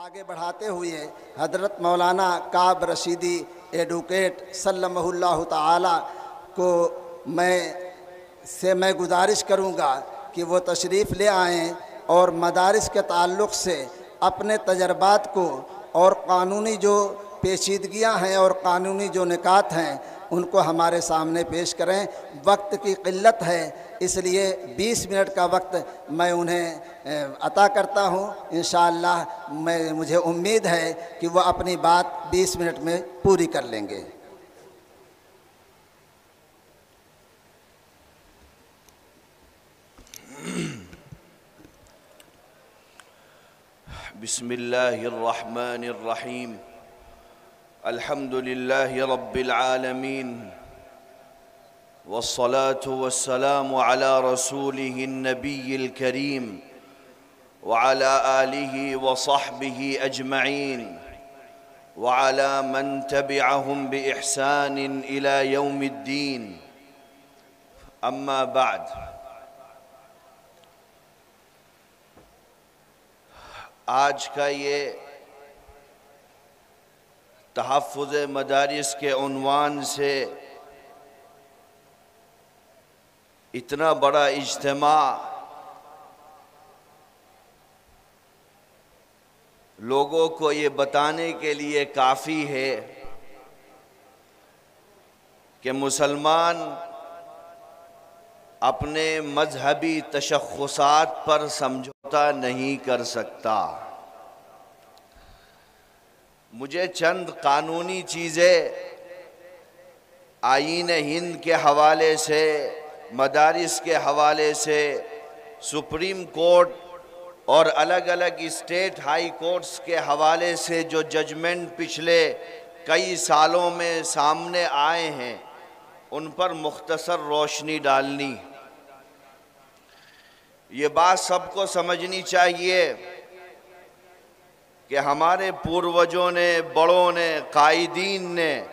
آگے بڑھاتے ہوئے حضرت مولانا کعب رشیدی ایڈوکیٹ سلمہ اللہ تعالی کو میں گزارش کروں گا کہ وہ تشریف لے آئیں اور مدارس کے تعلق سے اپنے تجربات کو اور قانونی جو پیچیدگیاں ہیں اور قانونی جو نکات ہیں ان کو ہمارے سامنے پیش کریں۔ وقت کی قلت ہے، اس لیے 20 منٹ کا وقت میں انہیں عطا کرتا ہوں۔ انشاءاللہ مجھے امید ہے کہ وہ اپنی بات 20 منٹ میں پوری کر لیں گے۔ بسم اللہ الرحمن الرحیم، الحمد للہ رب العالمین، والصلاة والسلام على رسوله النبی الکریم وعلى آلہ وصحبہ اجمعین وعلى من تبعهم بإحسان إلى يوم الدین، اما بعد۔ آج کا یہ تحفظ مدارس کے عنوان سے اتنا بڑا اجتماع لوگوں کو یہ بتانے کے لیے کافی ہے کہ مسلمان اپنے مذہبی تشخصات پر سمجھوتا نہیں کر سکتا۔ مجھے چند قانونی چیزیں آئین ہند کے حوالے سے، مدارس کے حوالے سے، سپریم کورٹ اور الگ الگ اسٹیٹ ہائی کورٹس کے حوالے سے جو ججمنٹ پچھلے کئی سالوں میں سامنے آئے ہیں ان پر مختصر روشنی ڈالنی۔ یہ بات سب کو سمجھنی چاہیے کہ ہمارے پوروجوں نے، بڑوں نے، قائدین نے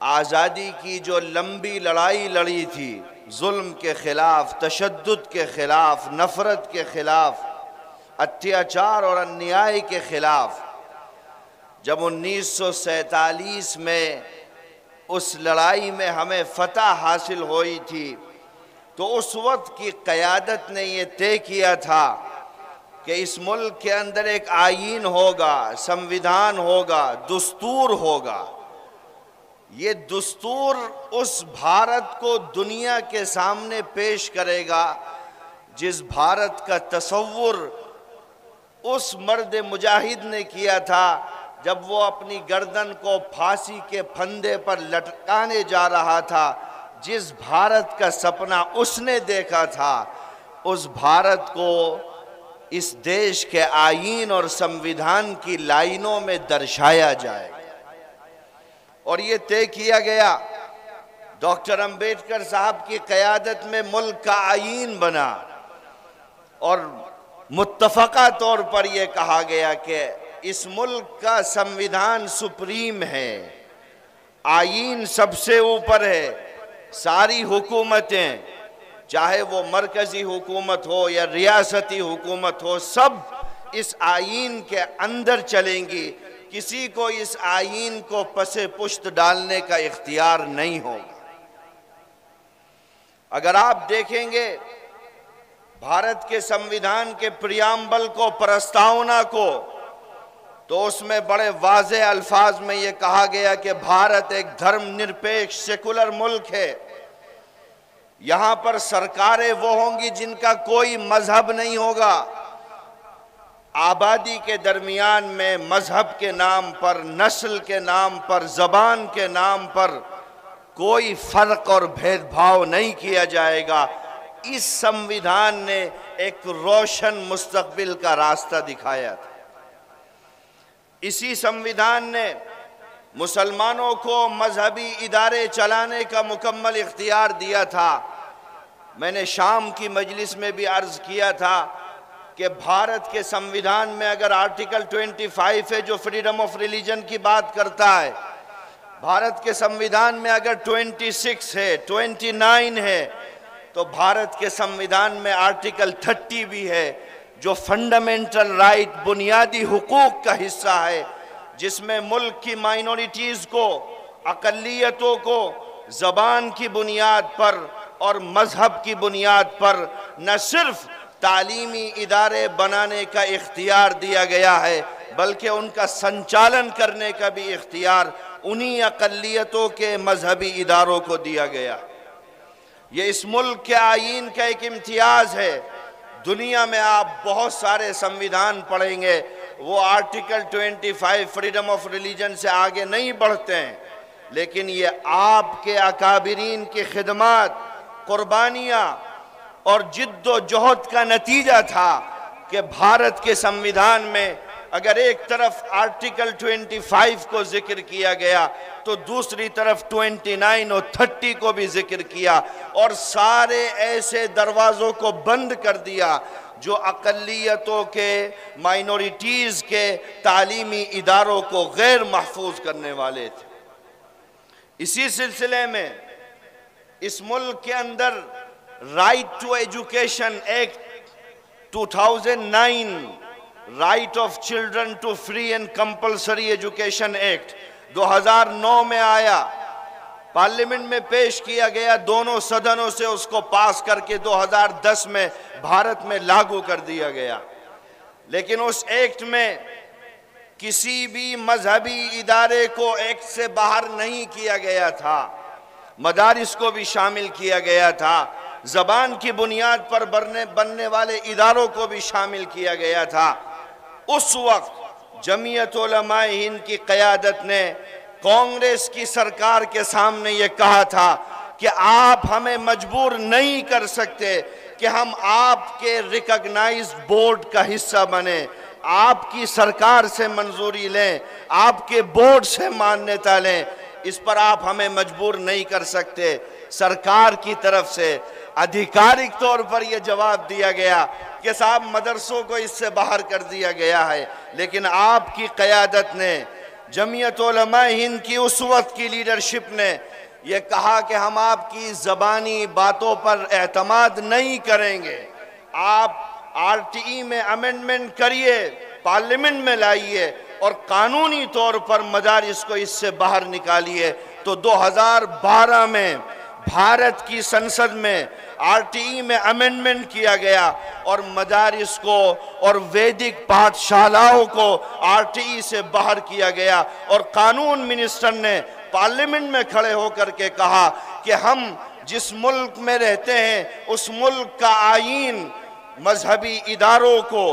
آزادی کی جو لمبی لڑائی لڑی تھی، ظلم کے خلاف، تشدد کے خلاف، نفرت کے خلاف، اتیاچار اور انیائی کے خلاف، جب 1947 میں اس لڑائی میں ہمیں فتح حاصل ہوئی تھی تو اس وقت کی قیادت نے یہ طے کیا تھا کہ اس ملک کے اندر ایک آئین ہوگا، سمویدھان ہوگا، دستور ہوگا۔ یہ دستور اس بھارت کو دنیا کے سامنے پیش کرے گا جس بھارت کا تصور اس مرد مجاہد نے کیا تھا جب وہ اپنی گردن کو پھانسی کے پھندے پر لٹکانے جا رہا تھا، جس بھارت کا سپنا اس نے دیکھا تھا، اس بھارت کو اس دیش کے آئین اور سمویدھان کی لائنوں میں درشایا جائے گا۔ اور یہ طے کیا گیا، ڈاکٹر امبیڈکر صاحب کی قیادت میں ملک کا آئین بنا اور متفقہ طور پر یہ کہا گیا کہ اس ملک کا سمویدھان سپریم ہے، آئین سب سے اوپر ہے، ساری حکومتیں چاہے وہ مرکزی حکومت ہو یا ریاستی حکومت ہو، سب اس آئین کے اندر چلیں گی، کسی کو اس آئین کو پس پشت ڈالنے کا اختیار نہیں ہوگا۔ اگر آپ دیکھیں گے بھارت کے سمویدھان کے پریامبل کو، پرستاونا کو، تو اس میں بڑے واضح الفاظ میں یہ کہا گیا کہ بھارت ایک دھرم نرپیکش سیکولر ملک ہے، یہاں پر سرکاریں وہ ہوں گی جن کا کوئی مذہب نہیں ہوگا، آبادی کے درمیان میں مذہب کے نام پر، نسل کے نام پر، زبان کے نام پر کوئی فرق اور بھید بھاؤ نہیں کیا جائے گا۔ اس سمویدھان نے ایک روشن مستقبل کا راستہ دکھایا تھا۔ اسی سمویدھان نے مسلمانوں کو مذہبی ادارے چلانے کا مکمل اختیار دیا تھا۔ میں نے شام کی مجلس میں بھی عرض کیا تھا کہ بھارت کے سمویدھان میں اگر آرٹیکل 25 ہے جو فریڈم آف ریلیجن کی بات کرتا ہے، بھارت کے سمویدھان میں اگر 26 ہے، 29 ہے، تو بھارت کے سمویدھان میں آرٹیکل 30 بھی ہے جو فنڈامنٹل رائٹ بنیادی حقوق کا حصہ ہے، جس میں ملک کی مائنورٹیز کو، اقلیتوں کو زبان کی بنیاد پر اور مذہب کی بنیاد پر نہ صرف تعلیمی ادارے بنانے کا اختیار دیا گیا ہے بلکہ ان کا سنچالن کرنے کا بھی اختیار انہی اقلیتوں کے مذہبی اداروں کو دیا گیا۔ یہ اس ملک کے آئین کا ایک امتیاز ہے۔ دنیا میں آپ بہت سارے سنویدھان پڑھیں گے، وہ آرٹیکل 25 فریڈم آف ریلیجن سے آگے نہیں بڑھتے ہیں، لیکن یہ آپ کے اکابرین کی خدمات، قربانیاں اور جد و جہد کا نتیجہ تھا کہ بھارت کے سنویدھان میں اگر ایک طرف آرٹیکل 25 کو ذکر کیا گیا تو دوسری طرف 29 اور 30 کو بھی ذکر کیا، اور سارے ایسے دروازوں کو بند کر دیا جو اقلیتوں کے، مائنورٹیز کے تعلیمی اداروں کو غیر محفوظ کرنے والے تھے۔ اسی سلسلے میں اس ملک کے اندر right to education act 2009، right of children to free and compulsory education act 2009 میں آیا، پارلیمنٹ میں پیش کیا گیا، دونوں صدنوں سے اس کو پاس کر کے 2010 میں بھارت میں لاگو کر دیا گیا۔ لیکن اس ایکٹ میں کسی بھی مذہبی ادارے کو ایکٹ سے باہر نہیں کیا گیا تھا، مدارس کو بھی شامل کیا گیا تھا، زبان کی بنیاد پر بننے والے اداروں کو بھی شامل کیا گیا تھا۔ اس وقت جمعیت علماء ہند کی قیادت نے کانگریس کی سرکار کے سامنے یہ کہا تھا کہ آپ ہمیں مجبور نہیں کر سکتے کہ ہم آپ کے ریکگنائزڈ بورڈ کا حصہ بنیں، آپ کی سرکار سے منظوری لیں، آپ کے بورڈ سے مانیتا لیں، اس پر آپ ہمیں مجبور نہیں کر سکتے۔ سرکار کی طرف سے ادھیکارک طور پر یہ جواب دیا گیا کہ صاحب مدرسوں کو اس سے باہر کر دیا گیا ہے، لیکن آپ کی قیادت نے، جمعیت علماء ہند کی اس وقت کی لیڈرشپ نے یہ کہا کہ ہم آپ کی زبانی باتوں پر اعتماد نہیں کریں گے، آپ RTE میں امینڈمنٹ کریے، پارلیمنٹ میں لائیے اور قانونی طور پر مدارس کو اس سے باہر نکالیے۔ تو 2012 میں بھارت کی سنسد میں RTE میں امینڈمنٹ کیا گیا اور مدارس کو اور ویدک پاٹھ شالاؤں کو RTE سے باہر کیا گیا، اور قانون منسٹر نے پارلیمنٹ میں کھڑے ہو کر کے کہا کہ ہم جس ملک میں رہتے ہیں اس ملک کا آئین مذہبی اداروں کو،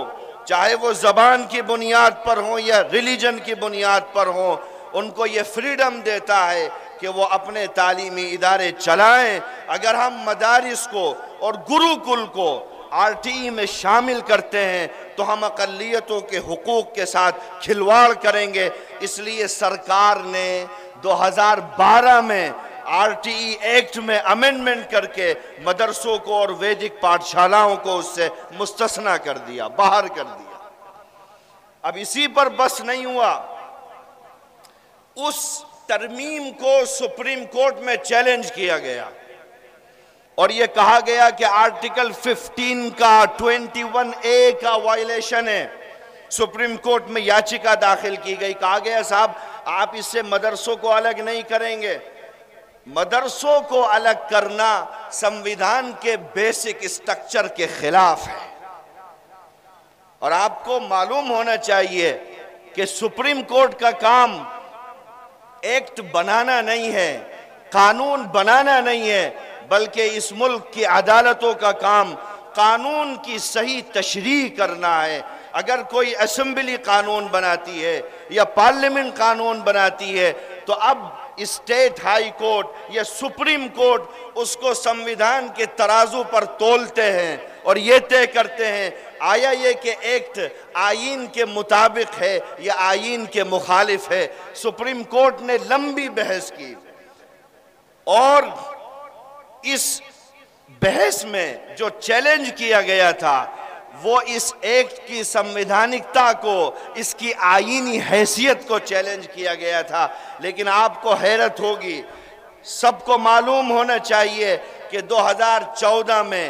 چاہے وہ زبان کی بنیاد پر ہوں یا ریلیجن کی بنیاد پر ہوں، ان کو یہ فریڈم دیتا ہے کہ وہ اپنے تعلیمی ادارے چلائیں۔ اگر ہم مدارس کو اور گروکل کو RTE میں شامل کرتے ہیں تو ہم اقلیتوں کے حقوق کے ساتھ کھلواڑ کریں گے۔ اس لیے سرکار نے 2012 میں RTE ایکٹ میں امینڈمنٹ کر کے مدرسوں کو اور ویدک پاٹھ شالاؤں کو اس سے مستثنی کر دیا، باہر کر دیا۔ اب اسی پر بس نہیں ہوا، اس ترمیم کو سپریم کورٹ میں چیلنج کیا گیا اور یہ کہا گیا کہ آرٹیکل 15 کا 21A کا وائلیشن ہے۔ سپریم کورٹ میں یاچکا داخل کی گئی، کہا گیا صاحب آپ اس سے مدرسوں کو الگ نہیں کریں گے۔ مدرسوں کو الگ کرنا سنویدھان کے بیسک اسٹرکچر کے خلاف ہے، اور آپ کو معلوم ہونا چاہیے کہ سپریم کورٹ کا کام ایکٹ بنانا نہیں ہے، قانون بنانا نہیں ہے، بلکہ اس ملک کی عدالتوں کا کام قانون کی صحیح تشریح کرنا ہے۔ اگر کوئی اسمبلی قانون بناتی ہے یا پارلیمنٹ قانون بناتی ہے تو اب اسٹیٹ ہائی کورٹ یا سپریم کورٹ اس کو سنویدھان کے ترازو پر تولتے ہیں اور یہ طے کرتے ہیں آیا یہ کہ ایکٹ آئین کے مطابق ہے یا آئین کے مخالف ہے۔ سپریم کورٹ نے لمبی بحث کی اور اس بحث میں جو چیلنج کیا گیا تھا وہ اس ایکٹ کی سنویدھانکتا کو، اس کی آئینی حیثیت کو چیلنج کیا گیا تھا۔ لیکن آپ کو حیرت ہوگی، سب کو معلوم ہونا چاہیے کہ 2014 میں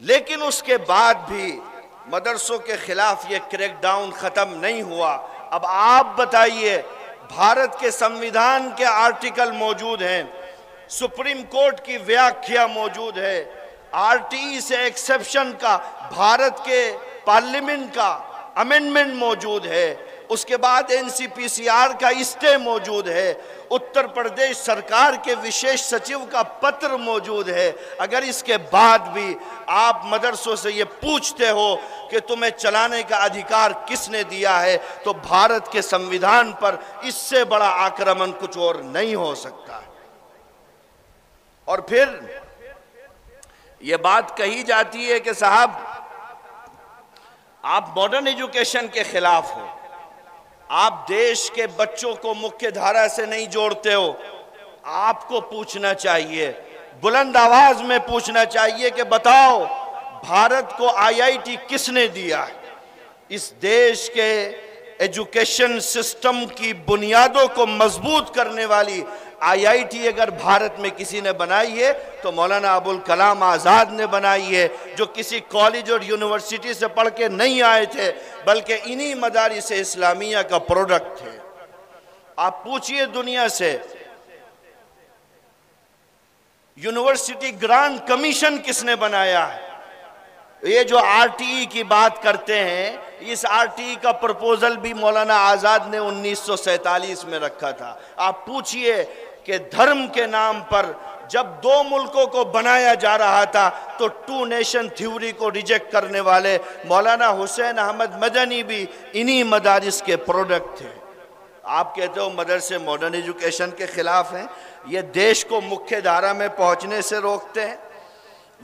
لیکن اس کے بعد بھی مدرسوں کے خلاف یہ کریک ڈاؤن ختم نہیں ہوا۔ اب آپ بتائیے، بھارت کے سنویدھان کے آرٹیکل موجود ہیں، سپریم کورٹ کی ویاکھیا موجود ہے، آر ٹی ای سے ایکسیپشن کا بھارت کے پارلیمنٹ کا امینڈمنٹ موجود ہے، اس کے بعد این سی پی سی آر کا اسٹے موجود ہے، اتر پردیش سرکار کے وشیش سچیو کا پتر موجود ہے۔ اگر اس کے بعد بھی آپ مدرسوں سے یہ پوچھتے ہو کہ تمہیں چلانے کا ادھیکار کس نے دیا ہے، تو بھارت کے سنویدھان پر اس سے بڑا آکرمن کچھ اور نہیں ہو سکتا۔ اور پھر یہ بات کہی جاتی ہے کہ صاحب آپ ماڈرن ایجوکیشن کے خلاف ہو، آپ دیش کے بچوں کو مکھیہ دھارا سے نہیں جوڑتے ہو۔ آپ کو پوچھنا چاہیے، بلند آواز میں پوچھنا چاہیے کہ بتاؤ بھارت کو آئی آئی ٹی کس نے دیا؟ اس دیش کے ایجوکیشن سسٹم کی بنیادوں کو مضبوط کرنے والی آئی آئی ٹی اگر بھارت میں کسی نے بنائی ہے تو مولانا ابوالکلام آزاد نے بنائی ہے، جو کسی کالج اور یونیورسٹی سے پڑھ کے نہیں آئے تھے بلکہ انہی مدارس اسلامیہ کا پروڈکٹ تھے۔ آپ پوچھئے دنیا سے، یونیورسٹی گرانٹ کمیشن کس نے بنایا ہے؟ یہ جو آر ٹی ای کی بات کرتے ہیں، اس آر ٹی ای کا پرپوزل بھی مولانا آزاد نے 1947 میں رکھا تھا۔ آپ پوچھئے کہ دھرم کے نام پر جب دو ملکوں کو بنایا جا رہا تھا تو ٹو نیشن تھیوری کو ریجیکٹ کرنے والے مولانا حسین احمد مدنی بھی انہی مدارس کے پروڈکٹ تھے۔ آپ کہتے ہو مدرسے ماڈرن ایجوکیشن کے خلاف ہیں، یہ دیش کو مکھیہ دھارا میں پہنچنے سے روکتے ہیں۔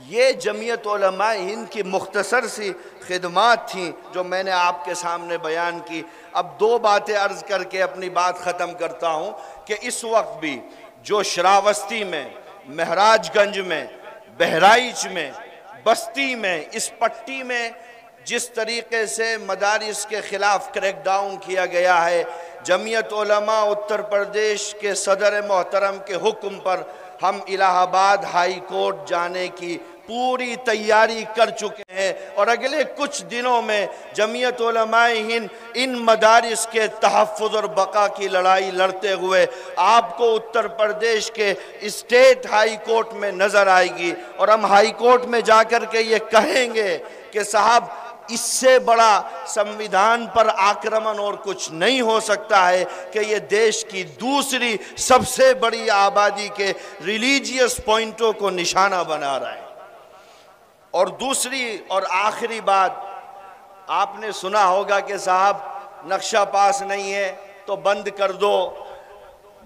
یہ جمعیت علماء ہند کی مختصر سی خدمات تھیں جو میں نے آپ کے سامنے بیان کی۔ اب دو باتیں عرض کر کے اپنی بات ختم کرتا ہوں کہ اس وقت بھی جو شراوستی میں، مہراج گنج میں، بہرائچ میں، بستی میں، اس پٹی میں جس طریقے سے مدارس کے خلاف کریک ڈاؤن کیا گیا ہے، جمعیت علماء اتر پردیش کے صدر محترم کے حکم پر ہم الہ آباد ہائی کورٹ جانے کی پوری تیاری کر چکے ہیں، اور اگلے کچھ دنوں میں جمعیت علماء ہند ان مدارس کے تحفظ اور بقا کی لڑائی لڑتے ہوئے آپ کو اتر پردیش کے اسٹیٹ ہائی کورٹ میں نظر آئے گی، اور ہم ہائی کورٹ میں جا کر کے یہ کہیں گے کہ صاحب اس سے بڑا سنویدھان پر آکرمن اور کچھ نہیں ہو سکتا ہے کہ یہ دیش کی دوسری سب سے بڑی آبادی کے ریلیجیس پوائنٹوں کو نشانہ بنا رہا ہے۔ اور دوسری اور آخری بات، آپ نے سنا ہوگا کہ صاحب نقشہ پاس نہیں ہے تو بند کر دو،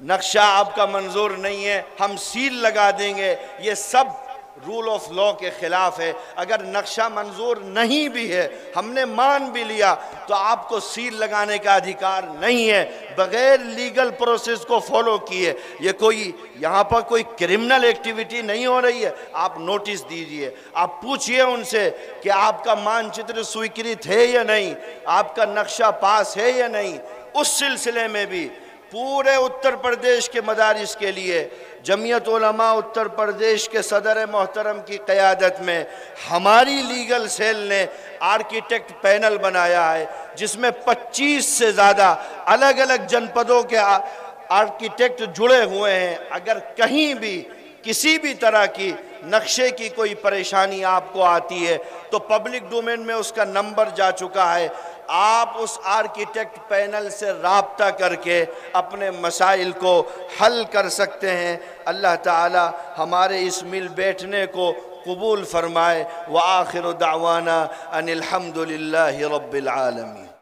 نقشہ آپ کا منظور نہیں ہے ہم سیل لگا دیں گے۔ یہ سب رول آف لا کے خلاف ہے۔ اگر نقشہ منظور نہیں بھی ہے، ہم نے مان بھی لیا، تو آپ کو سیل لگانے کا ادھیکار نہیں ہے بغیر لیگل پروسیس کو فالو کیے۔ یہ کوئی یہاں پر کوئی کرمنل ایکٹیویٹی نہیں ہو رہی ہے۔ آپ نوٹس دیجئے، آپ پوچھئے ان سے کہ آپ کا مان چتر سویکرت ہے یا نہیں، آپ کا نقشہ پاس ہے یا نہیں۔ اس سلسلے میں بھی پورے اتر پردیش کے مدارس کے لیے جمعیت علماء اتر پردیش کے صدر محترم کی قیادت میں ہماری لیگل سیل نے آرکیٹیکٹ پینل بنایا ہے، جس میں 25 سے زیادہ الگ الگ جنپدوں کے آرکیٹیکٹ جڑے ہوئے ہیں۔ اگر کہیں بھی کسی بھی طرح کی نقشے کی کوئی پریشانی آپ کو آتی ہے تو پبلک ڈومین میں اس کا نمبر جا چکا ہے، آپ اس آرکیٹیکٹ پینل سے رابطہ کر کے اپنے مسائل کو حل کر سکتے ہیں۔ اللہ تعالی ہمارے اس مل بیٹھنے کو قبول فرمائے۔ وآخر دعوانا ان الحمد للہ رب العالمین۔